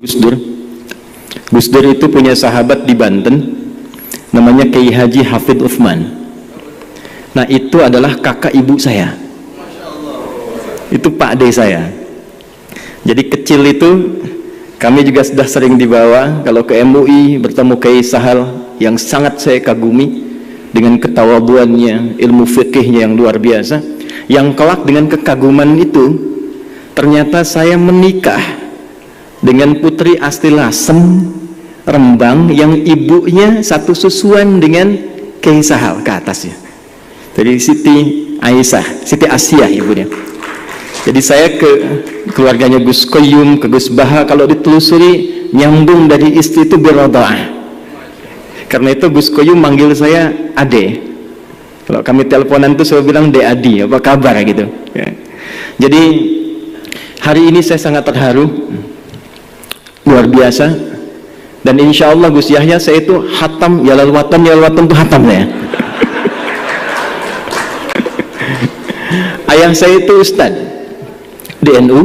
Gus Dur. Gus Dur itu punya sahabat di Banten, namanya Kiai Haji Hafid Uthman. Nah itu adalah kakak ibu saya. Itu Pak D saya. Jadi kecil itu kami juga sudah sering dibawa kalau ke MUI bertemu Kiai Sahal yang sangat saya kagumi dengan ketawaduannya, ilmu fikihnya yang luar biasa. Yang kelak dengan kekaguman itu ternyata saya menikah dengan Putri Asti Lasem Rembang yang ibunya satu susuan dengan Kiai Sahal ke atasnya. Jadi Siti Aisyah, Siti Asia ibunya. Jadi saya ke keluarganya Gus Koyum, ke Gus Baha, kalau ditelusuri nyambung dari istri itu birodaah. Karena itu Gus Koyum manggil saya Ade. Kalau kami teleponan tuh saya bilang De Adi, apa kabar gitu ya. Jadi hari ini saya sangat terharu, luar biasa. Dan insya Allah Gus Yahya saya itu hatam Yalal Watan tuh hatam saya. Ayah saya itu Ustad di NU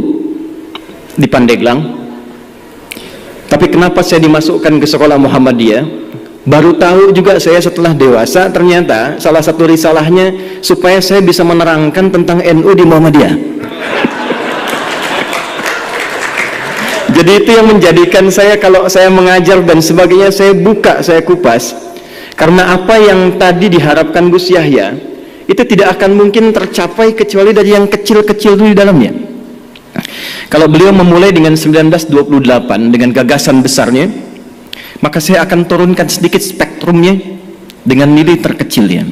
di Pandeglang. Tapi kenapa saya dimasukkan ke sekolah Muhammadiyah? Baru tahu juga saya setelah dewasa, ternyata salah satu risalahnya supaya saya bisa menerangkan tentang NU di Muhammadiyah. Jadi itu yang menjadikan saya, kalau saya mengajar dan sebagainya, saya buka, saya kupas. Karena apa yang tadi diharapkan Gus Yahya itu tidak akan mungkin tercapai kecuali dari yang kecil-kecil dulu di dalamnya. Kalau beliau memulai dengan 1928 dengan gagasan besarnya, maka saya akan turunkan sedikit spektrumnya dengan nilai terkecilnya.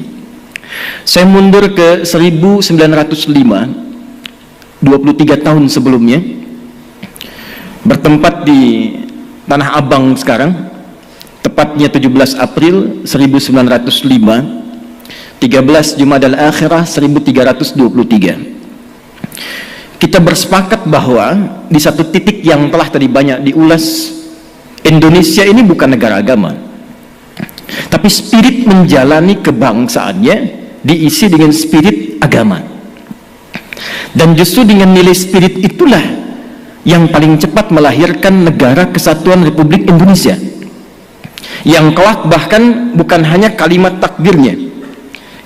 Saya mundur ke 1905, 23 tahun sebelumnya, bertempat di Tanah Abang sekarang, tepatnya 17 April 1905, 13 Jumadal Akhirah 1323. Kita bersepakat bahwa di satu titik yang telah tadi banyak diulas, Indonesia ini bukan negara agama, tapi spirit menjalani kebangsaannya diisi dengan spirit agama. Dan justru dengan nilai spirit itulah yang paling cepat melahirkan negara kesatuan Republik Indonesia, yang kelak bahkan bukan hanya kalimat takbirnya,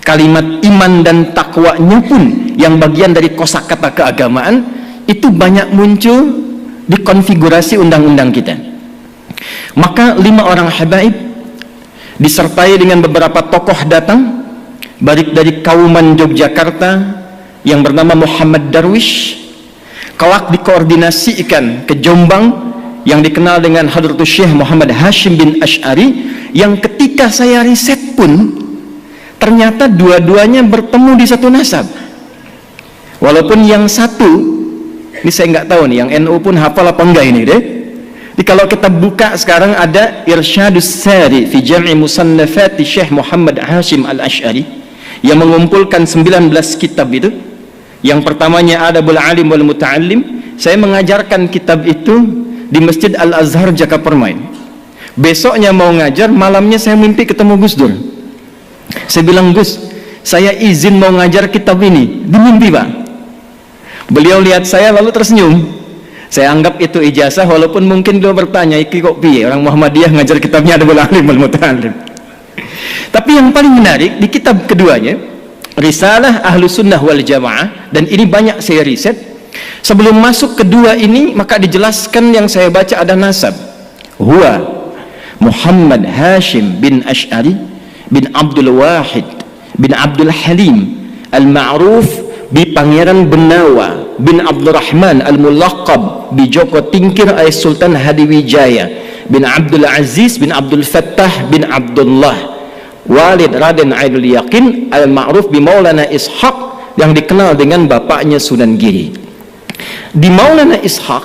kalimat iman dan takwanya pun yang bagian dari kosakata keagamaan itu banyak muncul di konfigurasi undang-undang kita. Maka 5 orang habaib disertai dengan beberapa tokoh datang baik dari Kauman Yogyakarta yang bernama Muhammad Darwish, kelak dikoordinasikan ke Jombang yang dikenal dengan Hadratus Syekh Muhammad Hashim bin Asy'ari, yang ketika saya riset pun ternyata dua-duanya bertemu di satu nasab. Walaupun yang satu ini saya nggak tahu nih, yang NU pun hafal apa enggak ini deh. Jadi kalau kita buka sekarang ada Irsyadus Sari fi Jam'i Musannafati Syekh Muhammad Hashim Al-Asy'ari yang mengumpulkan 19 kitab itu. Yang pertamanya Adabul Alim wal Muta'allim. Saya mengajarkan kitab itu di Masjid Al-Azhar Jakapermain. Besoknya mau ngajar, malamnya saya mimpi ketemu Gus Dur. Saya bilang, Gus, saya izin mau ngajar kitab ini. Di mimpi, Pak. Beliau lihat saya lalu tersenyum. Saya anggap itu ijazah, walaupun mungkin beliau bertanya, iki kok piye orang Muhammadiyah ngajar kitabnya Adabul Alim wal Muta'allim. Tapi yang paling menarik di kitab keduanya, Risalah Ahlus Sunnah wal Jamaah, dan ini banyak saya riset. Sebelum masuk kedua ini, maka dijelaskan yang saya baca ada nasab. Huwa Muhammad Hashim bin Asy'ari bin Abdul Wahid bin Abdul Halim Al-Ma'ruf bi Pangeran Benawa bin Abdurrahman Al-Mulaqab bi Joko Tingkir ay Sultan Hadiwijaya bin Abdul Aziz bin Abdul Fattah bin Abdullah Walid Raden Ainul Yakin Al-Ma'ruf bi Maulana Ishaq, yang dikenal dengan bapaknya Sunan Giri. Di Maulana Ishaq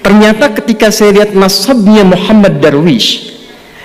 ternyata ketika saya lihat nasabnya Muhammad Darwish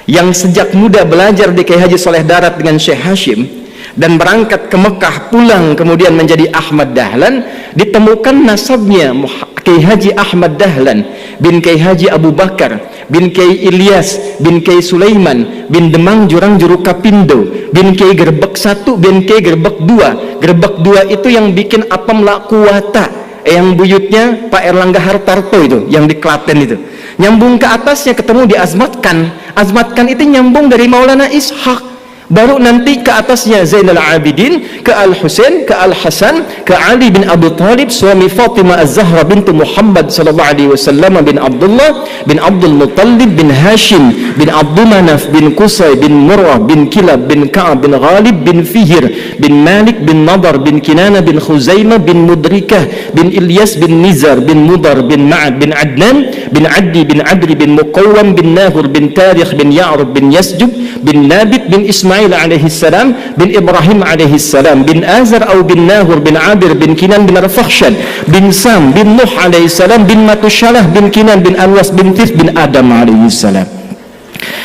yang sejak muda belajar di Kiai Haji Soleh Darat dengan Syekh Hashim dan berangkat ke Mekah, pulang kemudian menjadi Ahmad Dahlan, ditemukan nasabnya Kiai Haji Ahmad Dahlan bin Kiai Haji Abu Bakar bin Kiai Ilyas bin Kiai Sulaiman bin Demang Jurang Jurukapindo bin Kiai Gerbek 1 bin Kiai Gerbek 2. Gerbek 2 itu yang bikin apam la kuwata yang buyutnya Pak Erlangga Hartarto itu, yang di Klaten itu. Nyambung ke atasnya ketemu di Azmatkan. Azmatkan itu nyambung dari Maulana Ishaq. Baru nanti ke atasnya Zainal Abidin, ke Al-Husain, ke Al-Hasan, ke Ali bin Abi Thalib, suami Fatimah Az-Zahra bintu Muhammad sallallahu alaihi wasallam, bin Abdullah, bin Abdul Muttalib, bin Hashim, bin Abdul Manaf, bin Qusay, bin Murrah, bin Kilab, bin Ka'ab, bin Ghalib, bin Fihir, bin Malik, bin Nadar, bin Kinana, bin Khuzaimah, bin Mudrikah, bin Ilyas, bin Nizar, bin Mudar, bin Ma'ad, bin Adnan, bin Addi, bin Adri, bin Muqawwam, bin Nahur, bin Tarikh, bin Ya'rub, bin Yasjub, bin Nabit, bin Ismail alaihi salam, bin Ibrahim alaihi salam, bin Azar atau bin Nahur, bin Abir, bin Kinan, bin Arfakhshan, bin Sam, bin Nuh alaihi salam, bin Matushalah, bin Kinan, bin Alwas, bin Tif, bin Adam alaihi salam.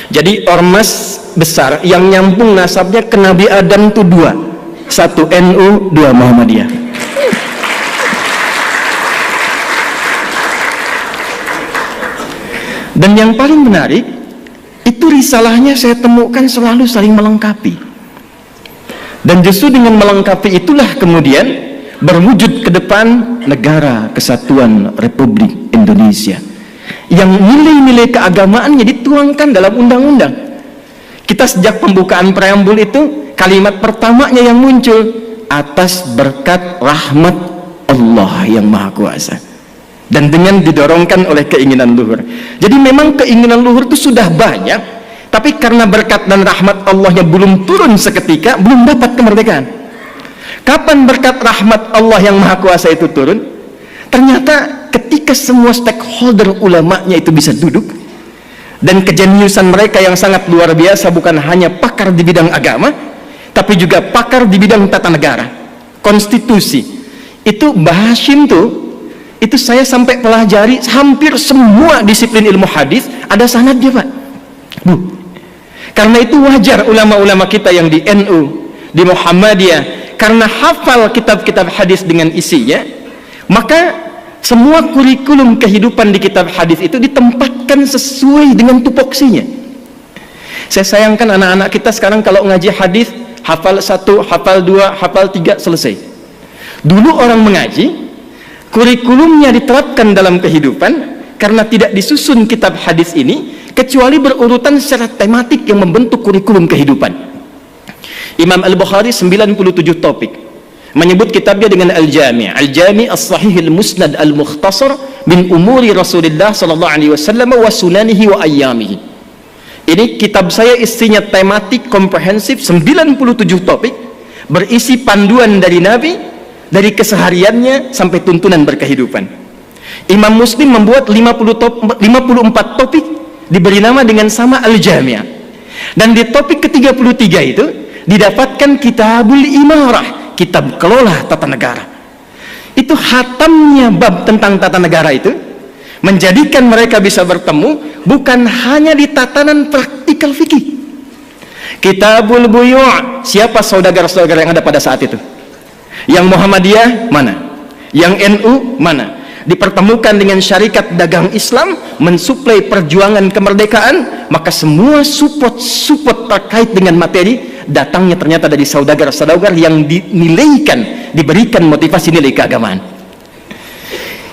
Jadi ormas besar yang nyambung nasabnya ke Nabi Adam itu dua, satu NU, dua Muhammadiyah. Dan yang paling menarik itu risalahnya saya temukan selalu saling melengkapi. Dan justru dengan melengkapi itulah kemudian berwujud ke depan Negara Kesatuan Republik Indonesia yang nilai-nilai keagamaannya dituangkan dalam undang-undang. Kita sejak pembukaan preambul itu, kalimat pertamanya yang muncul, atas berkat rahmat Allah yang Maha Kuasa. Dan dengan didorongkan oleh keinginan luhur. Jadi memang keinginan luhur itu sudah banyak, tapi karena berkat dan rahmat Allahnya belum turun seketika, belum dapat kemerdekaan. Kapan berkat rahmat Allah yang Maha Kuasa itu turun? Ternyata ketika semua stakeholder ulamanya itu bisa duduk, dan kejeniusan mereka yang sangat luar biasa, bukan hanya pakar di bidang agama, tapi juga pakar di bidang tata negara, konstitusi. Itu Mbah Hashim itu saya sampai pelajari hampir semua disiplin ilmu hadis ada sanadnya, Pak. Karena itu wajar ulama-ulama kita yang di NU, di Muhammadiyah, karena hafal kitab-kitab hadis dengan isinya, maka semua kurikulum kehidupan di kitab hadis itu ditempatkan sesuai dengan tupoksinya. Saya sayangkan anak-anak kita sekarang kalau ngaji hadis hafal 1, hafal 2, hafal 3, selesai. Dulu orang mengaji kurikulumnya diterapkan dalam kehidupan karena tidak disusun kitab hadis ini kecuali berurutan secara tematik yang membentuk kurikulum kehidupan. Imam Al-Bukhari 97 topik menyebut kitabnya dengan Al-Jami', Al-Jami' As-Sahih Al-Musnad Al-Mukhtasar min umuri Rasulullah sallallahu alaihi wasallam wa sunanihi wa ayyamihi. Ini kitab saya isinya tematik komprehensif, 97 topik berisi panduan dari Nabi, dari kesehariannya sampai tuntunan berkehidupan. Imam Muslim membuat 54 topik diberi nama dengan sama Al-Jami'. Dan di topik ke-33 itu didapatkan Kitabul Imarah, kitab kelola tata negara. Itu khatamnya bab tentang tata negara itu menjadikan mereka bisa bertemu bukan hanya di tatanan praktikal fikih. Kitabul Buyu', siapa saudagar-saudagar yang ada pada saat itu? Yang Muhammadiyah mana? Yang NU mana? Dipertemukan dengan syarikat dagang Islam mensuplai perjuangan kemerdekaan, maka semua support terkait dengan materi datangnya ternyata dari saudagar-saudagar yang dinilaikan, diberikan motivasi nilai keagamaan.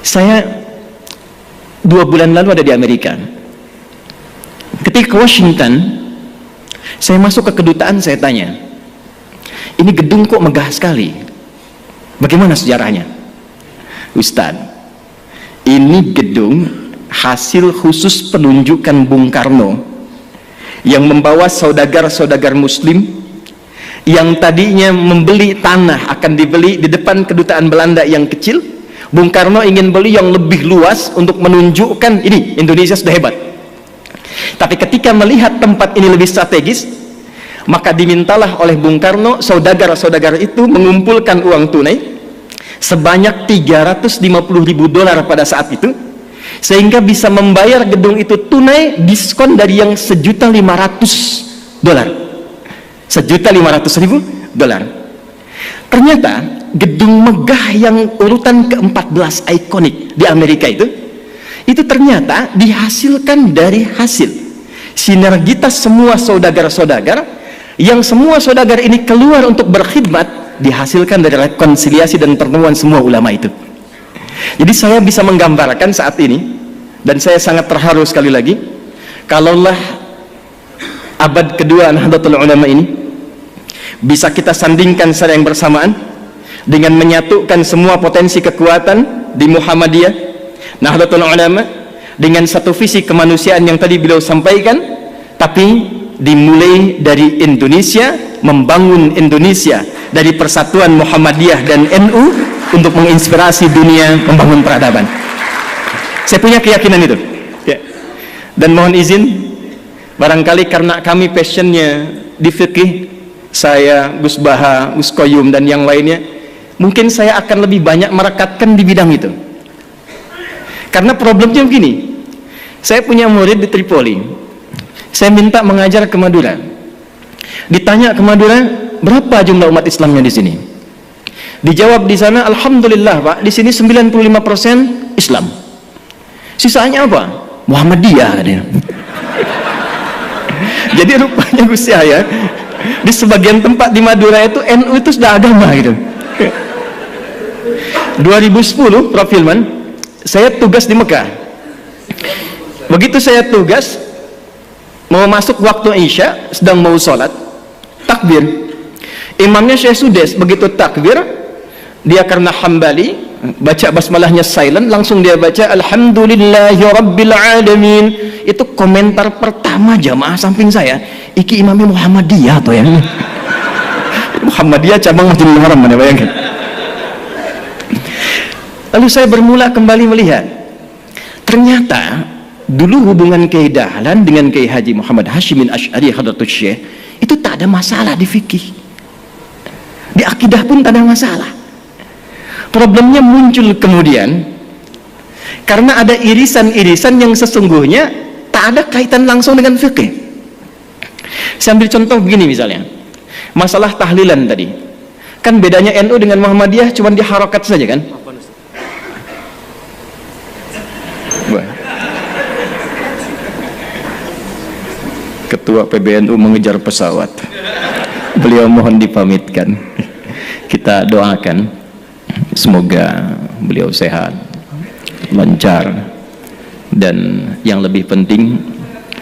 Saya 2 bulan lalu ada di Amerika. Ketika ke Washington, saya masuk ke kedutaan, saya tanya, ini gedung kok megah sekali, bagaimana sejarahnya? Ustaz, ini gedung hasil khusus penunjukan Bung Karno yang membawa saudagar-saudagar muslim yang tadinya membeli tanah akan dibeli di depan kedutaan Belanda yang kecil. Bung Karno ingin beli yang lebih luas untuk menunjukkan ini Indonesia sudah hebat. Tapi ketika melihat tempat ini lebih strategis, maka dimintalah oleh Bung Karno saudagar-saudagar itu mengumpulkan uang tunai sebanyak $350.000 pada saat itu, sehingga bisa membayar gedung itu tunai, diskon dari yang $1.500.000. $1.500.000. Ternyata gedung megah yang urutan ke-14 ikonik di Amerika itu ternyata dihasilkan dari hasil sinergitas semua saudagar-saudagar, yang semua saudagar ini keluar untuk berkhidmat, dihasilkan dari rekonsiliasi dan pertemuan semua ulama itu. Jadi saya bisa menggambarkan saat ini, dan saya sangat terharu sekali lagi, kalaulah abad kedua Nahdlatul Ulama ini bisa kita sandingkan secara yang bersamaan dengan menyatukan semua potensi kekuatan di Muhammadiyah, Nahdlatul Ulama, dengan satu visi kemanusiaan yang tadi beliau sampaikan, tapi dimulai dari Indonesia, membangun Indonesia dari persatuan Muhammadiyah dan NU untuk menginspirasi dunia membangun peradaban. Saya punya keyakinan itu ya. Dan mohon izin, barangkali karena kami passionnya di fikih, saya, Gus Baha, Gus Koyum dan yang lainnya, mungkin saya akan lebih banyak merekatkan di bidang itu. Karena problemnya begini, saya punya murid di Tripoli, saya minta mengajar ke Madura, ditanya ke Madura, berapa jumlah umat Islamnya di sini? Dijawab di sana, alhamdulillah Pak, di sini 95% Islam. Sisanya apa? Muhammadiyah katanya. Jadi rupanya Gus Yahya, di sebagian tempat di Madura itu NU itu sudah agama gitu. 2010 Prof. Hilman, saya tugas di Mekah. Begitu saya tugas, mau masuk waktu Isya, sedang mau sholat, takbir. Imamnya Syekh Sudes, begitu takbir, dia karena Hambali, baca basmalahnya silent, langsung dia baca Alhamdulillahi Rabbil Alamin. Itu komentar pertama jamaah samping saya, iki imamnya Muhammadiyah atau ya? Muhammadiyah cabang Masjidil Haram, mana bayangkan. Lalu saya bermula kembali melihat, ternyata dulu hubungan Kiai Dahlan dengan Kiai Haji Muhammad Hashimin Asy'ari Hadratus Syekh itu tak ada masalah di fikih, di akidah pun tak ada masalah. Problemnya muncul kemudian karena ada irisan-irisan yang sesungguhnya tak ada kaitan langsung dengan fikih. Saya ambil contoh begini misalnya, masalah tahlilan tadi, kan bedanya NU dengan Muhammadiyah cuma di harokat saja kan. Ketua PBNU mengejar pesawat, beliau mohon dipamitkan. Kita doakan semoga beliau sehat, lancar, dan yang lebih penting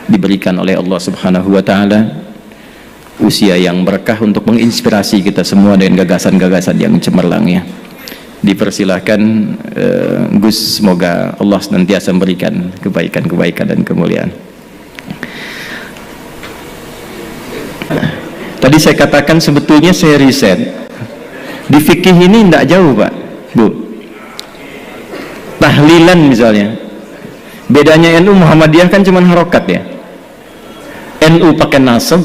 diberikan oleh Allah Subhanahu wa Ta'ala usia yang berkah untuk menginspirasi kita semua dengan gagasan-gagasan yang cemerlang ya. Dipersilahkan Gus, semoga Allah senantiasa memberikan kebaikan-kebaikan dan kemuliaan. Tadi saya katakan sebetulnya saya riset di fikih ini tidak jauh Pak Bu. Tahlilan misalnya, bedanya NU Muhammadiyah kan cuma harokat ya. NU pakai nasab,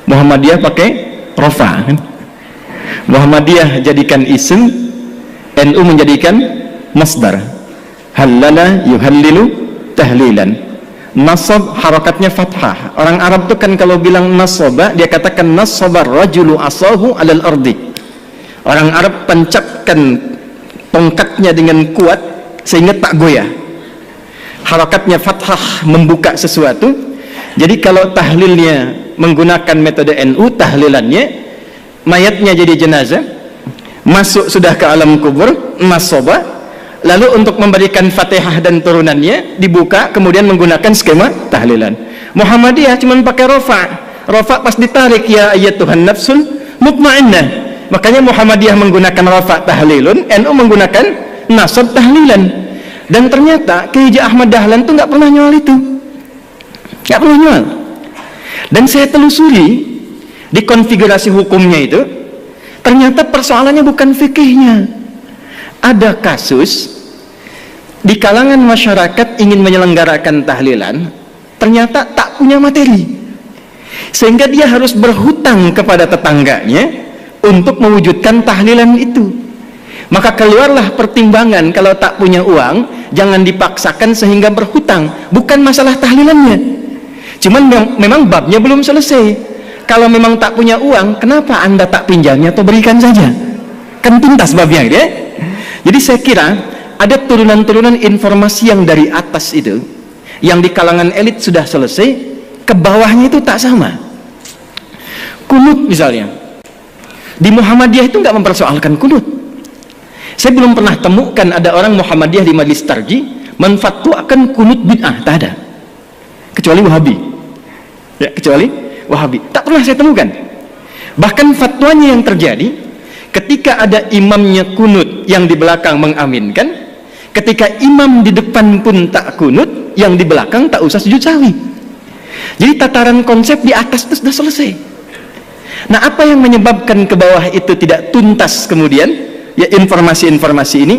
Muhammadiyah pakai rofa kan? Muhammadiyah jadikan isim, NU menjadikan masdar. Halala yuhallilu tahlilan. Nasab harokatnya fathah. Orang Arab tuh kan kalau bilang nasaba, dia katakan nasabar rajulu asahu alal ardi. Orang Arab tancapkan tongkatnya dengan kuat sehingga tak goyah. Harokatnya fathah, membuka sesuatu. Jadi kalau tahlilnya menggunakan metode NU, tahlilannya mayatnya jadi jenazah, masuk sudah ke alam kubur, nasaba. Lalu untuk memberikan Fatihah dan turunannya dibuka, kemudian menggunakan skema tahlilan. Muhammadiyah cuma pakai rofa. Rofa pas ditarik, ya ayyatuhan nafsul mutmainnah. Makanya Muhammadiyah menggunakan rofa tahlilun, NU menggunakan nasab tahlilan. Dan ternyata Kiai Ahmad Dahlan tuh nggak pernah nyual itu, nggak pernah nyual. Dan saya telusuri di konfigurasi hukumnya itu, ternyata persoalannya bukan fikihnya. Ada kasus di kalangan masyarakat ingin menyelenggarakan tahlilan, ternyata tak punya materi, sehingga dia harus berhutang kepada tetangganya untuk mewujudkan tahlilan itu. Maka keluarlah pertimbangan, kalau tak punya uang jangan dipaksakan sehingga berhutang. Bukan masalah tahlilannya, cuman memang babnya belum selesai. Kalau memang tak punya uang, kenapa anda tak pinjamnya atau berikan saja, kan tuntas babnya gitu ya. Jadi saya kira ada turunan-turunan informasi yang dari atas itu, yang di kalangan elit sudah selesai, ke bawahnya itu tak sama. Kunut misalnya, di Muhammadiyah itu nggak mempersoalkan kunut. Saya belum pernah temukan ada orang Muhammadiyah di Majelis Tarji menfatwakan kunut bid'ah, tak ada. Kecuali Wahabi. Ya, kecuali Wahabi. Tak pernah saya temukan. Bahkan fatwanya yang terjadi ketika ada imamnya kunut yang di belakang mengaminkan, ketika imam di depan pun tak kunut, yang di belakang tak usah sujud sahwi. Jadi tataran konsep di atas itu sudah selesai. Nah, apa yang menyebabkan ke bawah itu tidak tuntas kemudian? Ya, informasi-informasi ini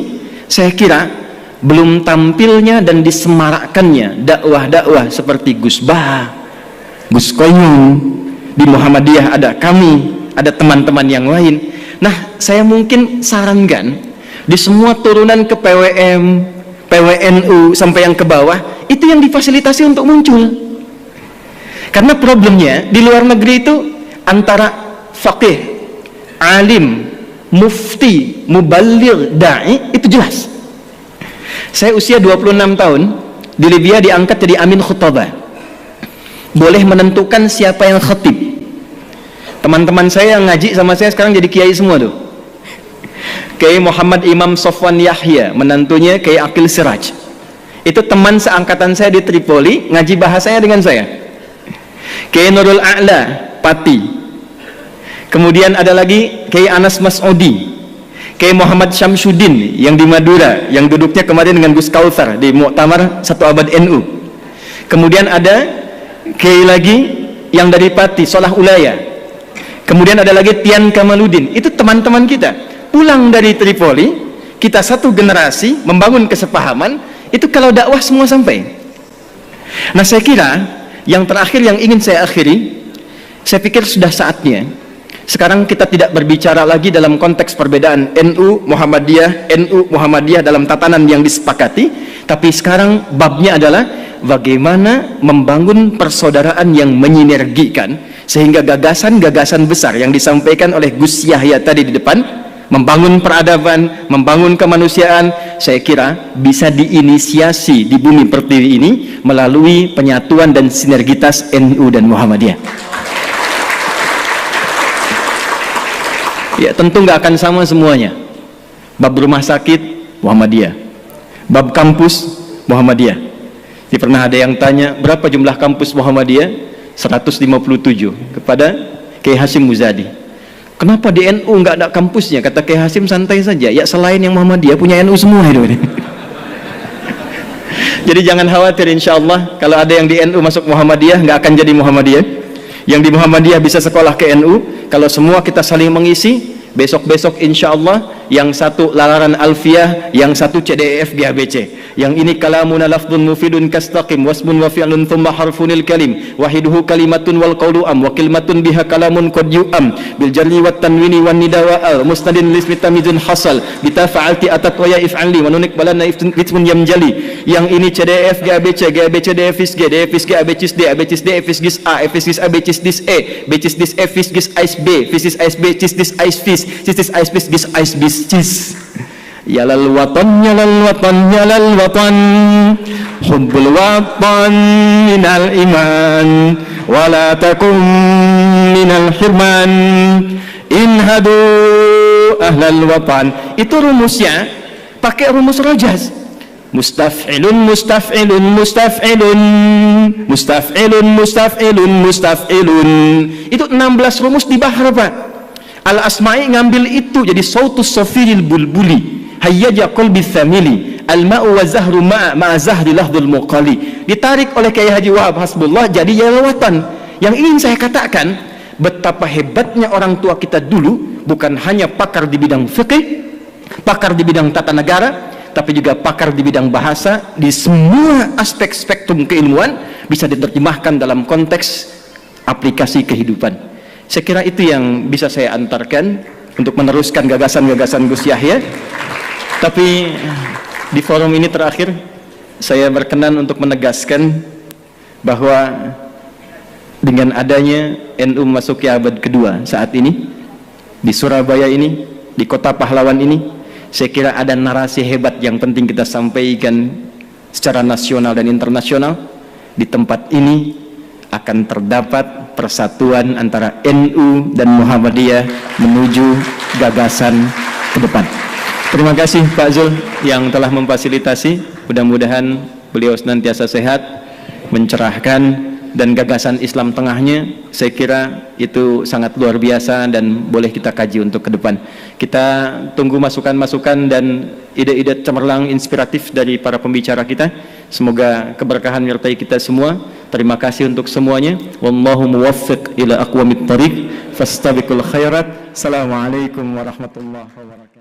saya kira belum tampilnya dan disemarakkannya dakwah-dakwah seperti Gus Bah, Gus Koyung. Di Muhammadiyah ada kami, ada teman-teman yang lain. Nah, saya mungkin sarankan di semua turunan ke PWM, PWNU sampai yang ke bawah, itu yang difasilitasi untuk muncul. Karena problemnya di luar negeri itu antara faqih, alim, mufti, muballigh, da'i itu jelas. Saya usia 26 tahun di Libya diangkat jadi amin khutbah, boleh menentukan siapa yang khatib. Teman-teman saya yang ngaji sama saya sekarang jadi kiai semua tuh. Kiai Muhammad Imam Sofwan Yahya, menantunya Kiai Aqil Siraj, itu teman seangkatan saya di Tripoli, ngaji bahasanya dengan saya. Kiai Nurul A'la, Pati. Kemudian ada lagi Kiai Anas Mas'udi, Kiai Muhammad Syamsuddin yang di Madura, yang duduknya kemarin dengan Gus Kautsar di Muktamar 1 Abad NU. Kemudian ada Kiai lagi yang dari Pati, Solah Ulaya. Kemudian ada lagi Tian Kamaludin. Itu teman-teman kita pulang dari Tripoli, kita satu generasi membangun kesepahaman. Itu kalau dakwah semua sampai. Nah, saya kira yang terakhir yang ingin saya akhiri, saya pikir sudah saatnya sekarang kita tidak berbicara lagi dalam konteks perbedaan NU Muhammadiyah dalam tatanan yang disepakati, tapi sekarang babnya adalah bagaimana membangun persaudaraan yang menyinergikan sehingga gagasan-gagasan besar yang disampaikan oleh Gus Yahya tadi di depan, membangun peradaban, membangun kemanusiaan, saya kira bisa diinisiasi di bumi pertiwi ini melalui penyatuan dan sinergitas NU dan Muhammadiyah. Ya, tentu nggak akan sama semuanya. Bab rumah sakit Muhammadiyah, bab kampus Muhammadiyah. Jadi pernah ada yang tanya berapa jumlah kampus Muhammadiyah? 157 kepada Kiai Hasyim Muzadi. Kenapa di NU nggak ada kampusnya? Kata Kiai Hasyim, santai saja. Ya, selain yang Muhammadiyah punya NU semua itu. Jadi jangan khawatir, insya Allah kalau ada yang di NU masuk Muhammadiyah nggak akan jadi Muhammadiyah. Yang di Muhammadiyah bisa sekolah ke NU. Kalau semua kita saling mengisi, besok-besok insya Allah yang satu lalaran alfiyah, yang satu CDEF GABC. Yang ini kalamuna lafdun mufidun kastaqim wasmun wa fi'lun thumma harfunil kalim wahiduhu kalimatun wal qawlu am wa kalimatun biha kalamun qad yu'am bil jarri wat tanwini wan nida wa al musnadin lismi tamizun hasal bita fa'alti atat wa ya if'ali wa nunik balana ismun yamjali. Yang ini CDF GABC, GABC DFIS G, DFIS G ABCIS D, ABCIS D FIS GIS A, FIS GIS ABCIS DIS E, BCIS DIS F FIS GIS AIS B, FIS AIS B CIS DIS AIS FIS, CIS DIS AIS FIS GIS AIS BIS CIS. Yalal watan, yalal watan, yalal watan, hubbul watan minal iman, wala takum minal hirman, inhadu ahlal watan. Itu rumusnya pakai rumus rajaz. Mustaf'ilun, mustaf'ilun, mustaf'ilun, mustaf'ilun, mustaf'ilun, mustaf'ilun. Itu 16 rumus di bahar, Pak. Al-Asma'i ngambil itu jadi sautus safiril bulbuli, hayyaja qalbi thamili, al-ma'u wa zahru ma'a zahri lahdul muqali. Ditarik oleh Kiai Haji Wahab Hasbullah jadi yalawatan. Yang ingin saya katakan, betapa hebatnya orang tua kita dulu, bukan hanya pakar di bidang fikih, pakar di bidang tata negara, tapi juga pakar di bidang bahasa. Di semua aspek spektrum keilmuan bisa diterjemahkan dalam konteks aplikasi kehidupan. Saya kira itu yang bisa saya antarkan untuk meneruskan gagasan-gagasan Gus Yahya. Tapi di forum ini terakhir saya berkenan untuk menegaskan bahwa dengan adanya NU memasuki abad kedua saat ini di Surabaya ini, di kota pahlawan ini, saya kira ada narasi hebat yang penting kita sampaikan secara nasional dan internasional. Di tempat ini akan terdapat persatuan antara NU dan Muhammadiyah menuju gagasan ke depan. Terima kasih Pak Zul yang telah memfasilitasi. Mudah-mudahan beliau senantiasa sehat, mencerahkan, dan gagasan Islam tengahnya saya kira itu sangat luar biasa dan boleh kita kaji untuk ke depan. Kita tunggu masukan-masukan dan ide-ide cemerlang inspiratif dari para pembicara kita. Semoga keberkahan menyertai kita semua. Terima kasih untuk semuanya. Wallahu muwaffiq ila aqwamit thariq fastabiqul khairat. Assalamualaikum warahmatullahi wabarakatuh.